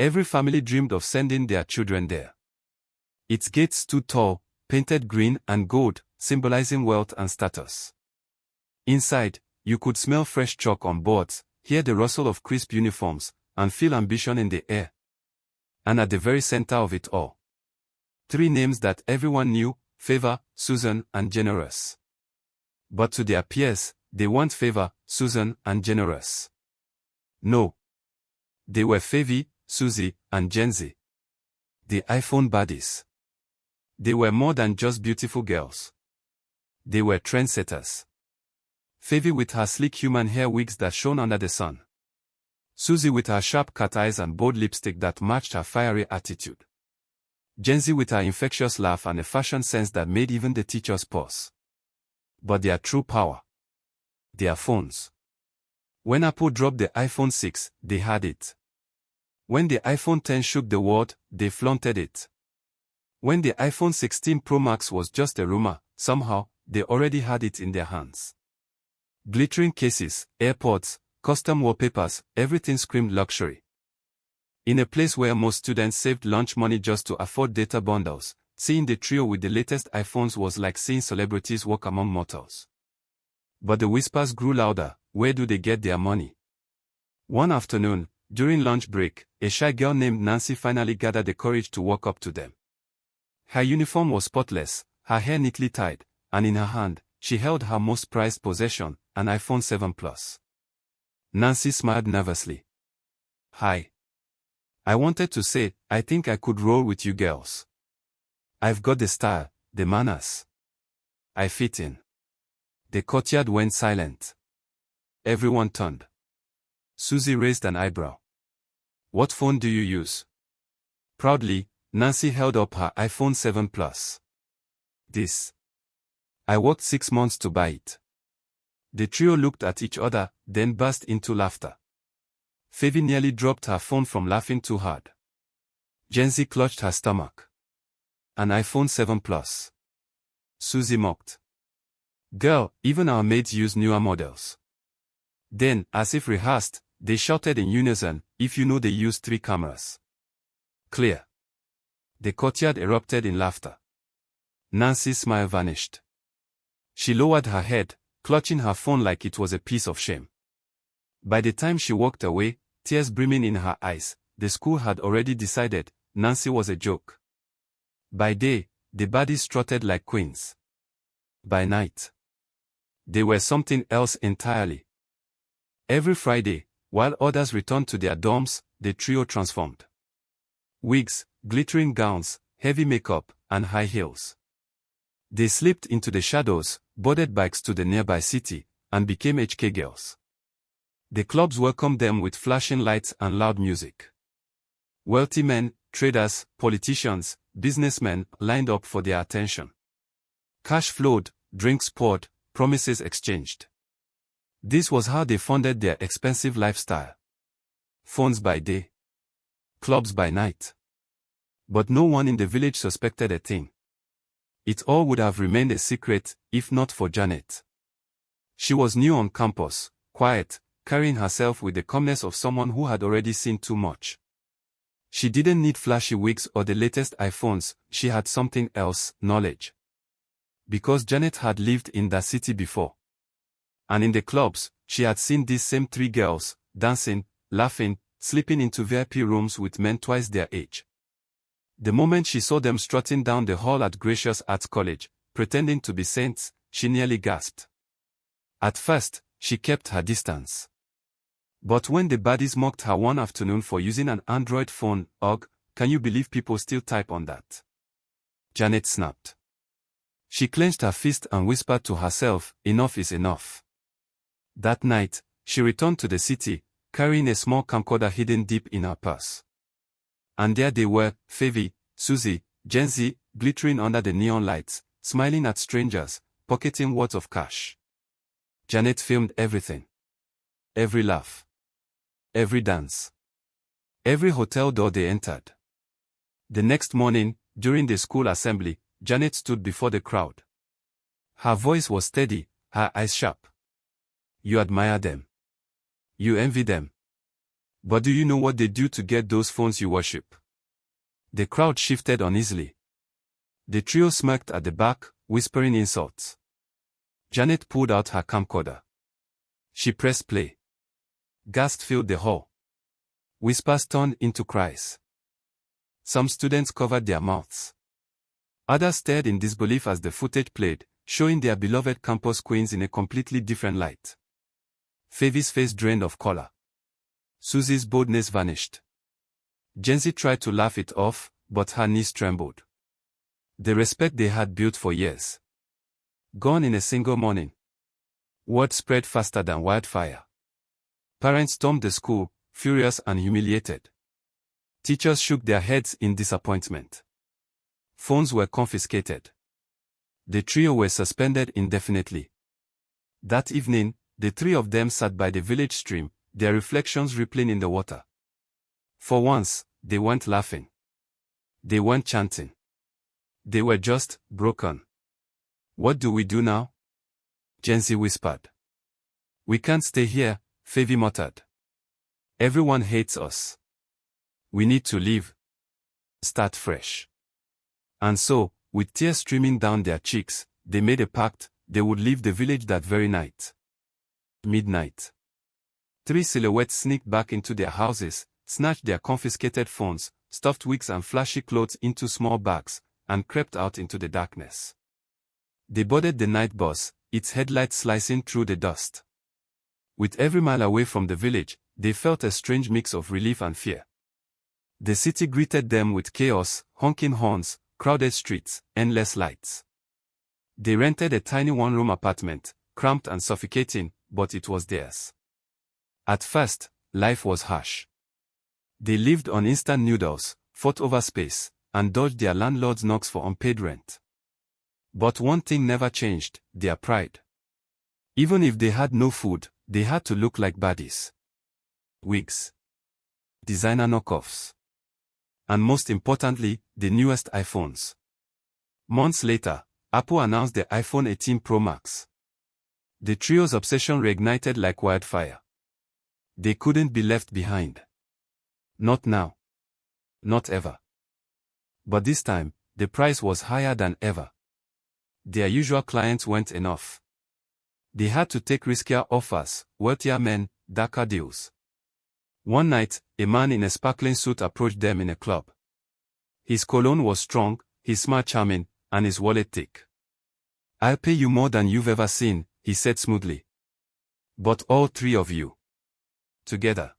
Every family dreamed of sending their children there. Its gates stood tall, painted green and gold, symbolizing wealth and status. Inside, you could smell fresh chalk on boards, hear the rustle of crisp uniforms, and feel ambition in the air. And at the very center of it all, three names that everyone knew: Favor, Susan, and Generous. But to their peers, they weren't Favor, Susan, and Generous. No. They were Favy, Susie, and Genzi. The iPhone baddies. They were more than just beautiful girls. They were trendsetters. Favy with her sleek human hair wigs that shone under the sun. Susie with her sharp cat eyes and bold lipstick that matched her fiery attitude. Genzi with her infectious laugh and a fashion sense that made even the teachers pause. But their true power: their phones. When Apple dropped the iPhone 6, they had it. When the iPhone 10 shook the world, they flaunted it. When the iPhone 16 Pro Max was just a rumor, somehow, they already had it in their hands. Glittering cases, AirPods, custom wallpapers, everything screamed luxury. In a place where most students saved lunch money just to afford data bundles, seeing the trio with the latest iPhones was like seeing celebrities walk among mortals. But the whispers grew louder: where do they get their money? One afternoon, during lunch break, a shy girl named Nancy finally gathered the courage to walk up to them. Her uniform was spotless, her hair neatly tied, and in her hand, she held her most prized possession, an iPhone 7 Plus. Nancy smiled nervously. "Hi. I wanted to say, I think I could roll with you girls. I've got the style, the manners. I fit in." The courtyard went silent. Everyone turned. Susie raised an eyebrow. "What phone do you use?" Proudly, Nancy held up her iPhone 7 Plus. "This. I worked 6 months to buy it." The trio looked at each other, then burst into laughter. Favy nearly dropped her phone from laughing too hard. Genzi clutched her stomach. "An iPhone 7 Plus. Susie mocked. "Girl, even our maids use newer models." Then, as if rehearsed, they shouted in unison, "If you know they use 3 cameras." Clear. The courtyard erupted in laughter. Nancy's smile vanished. She lowered her head, clutching her phone like it was a piece of shame. By the time she walked away, tears brimming in her eyes, the school had already decided Nancy was a joke. By day, the baddies strutted like queens. By night, they were something else entirely. Every Friday, while others returned to their dorms, the trio transformed. Wigs, glittering gowns, heavy makeup, and high heels. They slipped into the shadows, boarded bikes to the nearby city, and became HK girls. The clubs welcomed them with flashing lights and loud music. Wealthy men, traders, politicians, businessmen lined up for their attention. Cash flowed, drinks poured, promises exchanged. This was how they funded their expensive lifestyle. Phones by day, clubs by night. But no one in the village suspected a thing. It all would have remained a secret, if not for Janet. She was new on campus, quiet, carrying herself with the calmness of someone who had already seen too much. She didn't need flashy wigs or the latest iPhones, she had something else: knowledge. Because Janet had lived in that city before. And in the clubs, she had seen these same 3 girls, dancing, laughing, slipping into VIP rooms with men twice their age. The moment she saw them strutting down the hall at Gracious Arts College, pretending to be saints, she nearly gasped. At first, she kept her distance. But when the baddies mocked her one afternoon for using an Android phone, ugh, can you believe people still type on that? Janet snapped. She clenched her fist and whispered to herself, enough is enough. That night, she returned to the city, carrying a small camcorder hidden deep in her purse. And there they were, Favy, Susie, Genzi, glittering under the neon lights, smiling at strangers, pocketing wads of cash. Janet filmed everything. Every laugh. Every dance. Every hotel door they entered. The next morning, during the school assembly, Janet stood before the crowd. Her voice was steady, her eyes sharp. You admire them. You envy them. But do you know what they do to get those phones you worship? The crowd shifted uneasily. The trio smirked at the back, whispering insults. Janet pulled out her camcorder. She pressed play. Gasps filled the hall. Whispers turned into cries. Some students covered their mouths. Others stared in disbelief as the footage played, showing their beloved campus queens in a completely different light. Favy's face drained of color. Susie's boldness vanished. Jency tried to laugh it off, but her knees trembled. The respect they had built for years. Gone in a single morning. Word spread faster than wildfire. Parents stormed the school, furious and humiliated. Teachers shook their heads in disappointment. Phones were confiscated. The trio were suspended indefinitely. That evening, the three of them sat by the village stream, their reflections rippling in the water. For once, they weren't laughing. They weren't chanting. They were just broken. What do we do now? Jency whispered. We can't stay here, Favy muttered. Everyone hates us. We need to leave. Start fresh. And so, with tears streaming down their cheeks, they made a pact, they would leave the village that very night. Midnight. Three silhouettes sneaked back into their houses, snatched their confiscated phones, stuffed wigs and flashy clothes into small bags, and crept out into the darkness. They boarded the night bus, its headlights slicing through the dust. With every mile away from the village, they felt a strange mix of relief and fear. The city greeted them with chaos, honking horns, crowded streets, endless lights. They rented a tiny one-room apartment, cramped and suffocating, but it was theirs. At first, life was harsh. They lived on instant noodles, fought over space, and dodged their landlord's knocks for unpaid rent. But one thing never changed, their pride. Even if they had no food, they had to look like baddies. Wigs. Designer knockoffs. And most importantly, the newest iPhones. Months later, Apple announced the iPhone 18 Pro Max. The trio's obsession reignited like wildfire. They couldn't be left behind. Not now. Not ever. But this time, the price was higher than ever. Their usual clients weren't enough. They had to take riskier offers, wealthier men, darker deals. One night, a man in a sparkling suit approached them in a club. His cologne was strong, his smile charming, and his wallet thick. I'll pay you more than you've ever seen, he said smoothly. But all three of you. Together.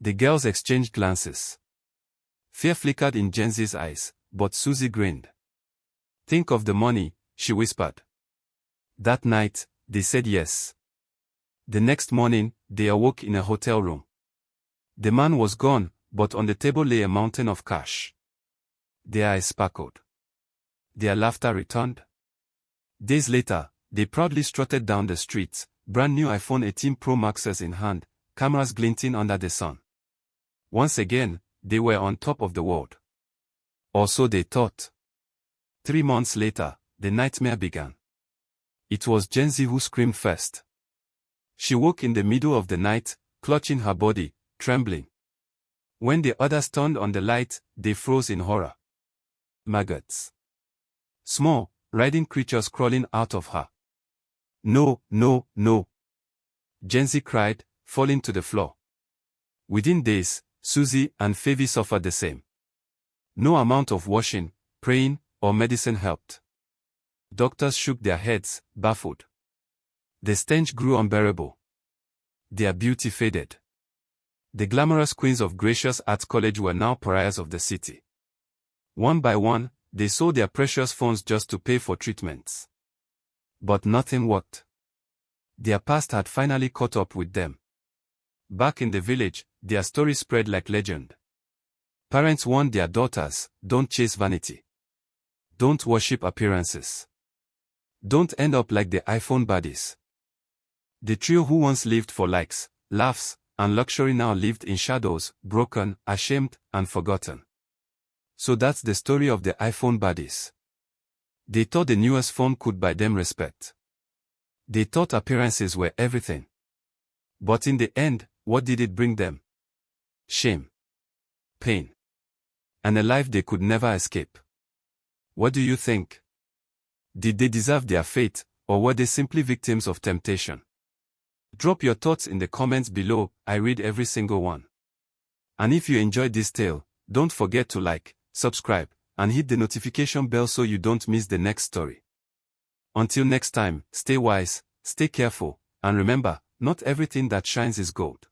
The girls exchanged glances. Fear flickered in Jency's eyes, but Susie grinned. Think of the money, she whispered. That night, they said yes. The next morning, they awoke in a hotel room. The man was gone, but on the table lay a mountain of cash. Their eyes sparkled. Their laughter returned. Days later, they proudly strutted down the streets, brand new iPhone 18 Pro Maxes in hand, cameras glinting under the sun. Once again, they were on top of the world. Or so they thought. 3 months later, the nightmare began. It was Jency who screamed first. She woke in the middle of the night, clutching her body, trembling. When the others turned on the light, they froze in horror. Maggots. Small, writhing creatures crawling out of her. No, no, no. Jency cried, falling to the floor. Within days, Susie and Favy suffered the same. No amount of washing, praying, or medicine helped. Doctors shook their heads, baffled. The stench grew unbearable. Their beauty faded. The glamorous queens of Gracious Arts College were now pariahs of the city. One by one, they sold their precious phones just to pay for treatments. But nothing worked. Their past had finally caught up with them. Back in the village, their story spread like legend. Parents warned their daughters, don't chase vanity. Don't worship appearances. Don't end up like the iPhone baddies. The trio who once lived for likes, laughs, and luxury now lived in shadows, broken, ashamed, and forgotten. So that's the story of the iPhone baddies. They thought the newest phone could buy them respect. They thought appearances were everything. But in the end, what did it bring them? shame, pain, and a life they could never escape. What do you think? Did they deserve their fate, or were they simply victims of temptation? Drop your thoughts in the comments below. I read every single one. And if you enjoyed this tale, don't forget to like, subscribe, and hit the notification bell so you don't miss the next story. Until next time, stay wise, stay careful, and remember, not everything that shines is gold.